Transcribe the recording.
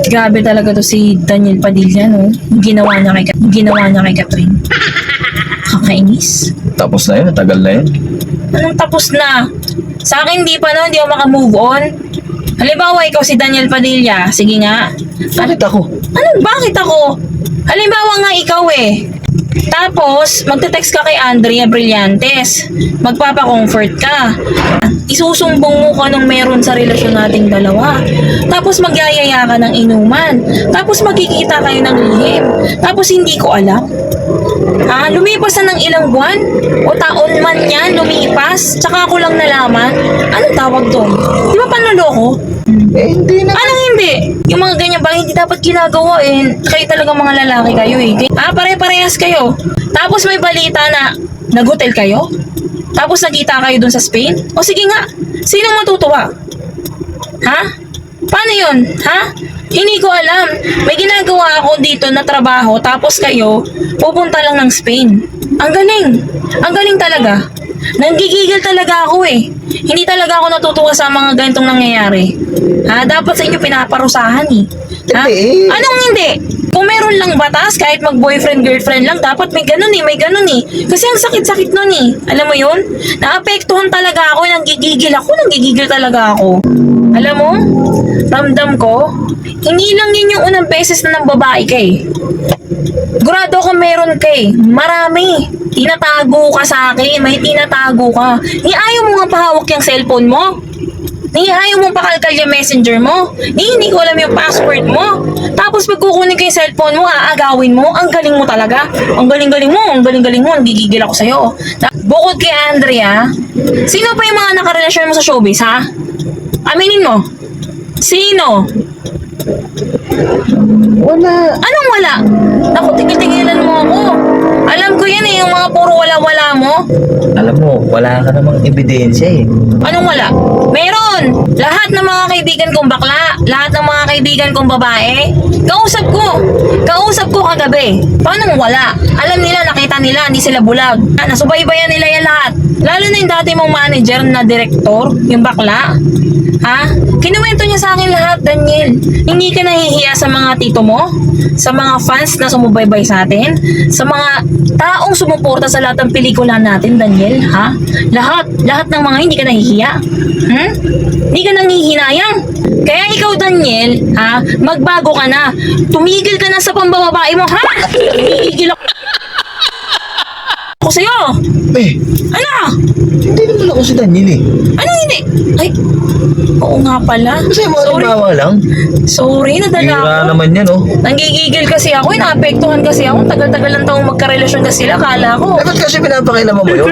Grabe talaga to si Daniel Padilla, no? Ginawa niya kay Catherine. Kakainis. Tapos na yun, tagal na yun. Anong tapos na? Sa akin, hindi pa, no? Hindi ako makamove on. Halimbawa, ikaw si Daniel Padilla. Sige nga. Bakit ako? Bakit ako? Halimbawa nga ikaw eh. Tapos, magte-text ka kay Andrea Brillantes. Magpapa-comfort ka. Isusumbong mo kung anong meron sa relasyon nating dalawa. Tapos magyayaya ka ng inuman. Tapos magkikita kayo ng lihim. Tapos hindi ko alam. Lumipas na ng ilang buwan? O taon man yan, lumipas? Tsaka ako lang nalaman? Anong tawag doon? Di ba panloloko? Hindi na. Anong hindi? Yung mga ganyan ba, hindi dapat ginagawa eh. Kayo talaga mga lalaki kayo eh. Pare-parehas kayo. Tapos may balita na nag-hotel kayo? Tapos nagkita kayo dun sa Spain? O sige nga, sino matutuwa? Ha? Paano yun? Ha? Hindi ko alam. May ginagawa ako dito na trabaho tapos kayo pupunta lang ng Spain. Ang galing. Ang galing talaga. Nanggigigil talaga ako eh. Hindi talaga ako natutuwa sa mga ganitong nangyayari. Dapat sa inyo pinaparusahan eh. Hindi. Anong hindi? Kung meron lang batas, kahit mag-boyfriend-girlfriend lang, dapat may ganun eh. Kasi ang sakit-sakit nun eh. Alam mo yun? Naapektuhan talaga ako, nanggigigil talaga ako. Alam mo? Ramdam ko, hindi lang yun yung unang beses na ng babae ka eh. Gurado ko meron ka eh. Marami. Tinatago ka sa akin. May tinatago ka. Ayaw mo nga pahawak yung cellphone mo. Ayaw mo pakalkal yung messenger mo. Hindi ko alam yung password mo. Tapos pag kukunin ko yung cellphone mo, aagawin mo. Ang galing mo talaga. Ang galing-galing mo. Nagigigil ako sa'yo. Bukod kay Andrea, sino pa yung mga nakarelasyon mo sa showbiz, ha? Aminin mo. Sino? Wala. Anong wala? Naku, tigil-tigilan mo ako. Alam ko yan eh, yung mga puro wala-wala mo. Alam mo, wala ka namang ebidensya eh. Anong wala? Meron! Lahat ng mga kaibigan kong bakla, lahat ng mga kaibigan kong babae, kausap ko kagabi. Paano wala? Alam nila, nakita nila, hindi sila bulag. Nasubaybayan nila yan lahat. Lalo na yung dati mong manager na direktor, yung bakla. Kinuwento niya sa akin lahat, Daniel. Hindi ka nahihiya sa mga tito mo? Sa mga fans na sumubaybay sa atin? Sa mga taong sumuporta sa lahat ng pelikula natin, Daniel? Lahat ng mga hindi ka nahihiya? Hindi ka nanghihinayang? Kaya ikaw, Daniel, magbago ka na. Tumigil ka na sa pambababae mo, ha? Tumigil ako sa'yo. Ano? Hindi naman ako si Daniel eh. Ano hindi? Ay, oo nga pala. Kasi mo halimbawa lang. Sorry, nadala ako. Hira naman yan oh. Nanggigigil kasi ako, naapektuhan kasi ako. Tagal-tagal lang taong magkarelasyon kasi sila, kala ko. Ba't kasi pinapakailaman mo yun?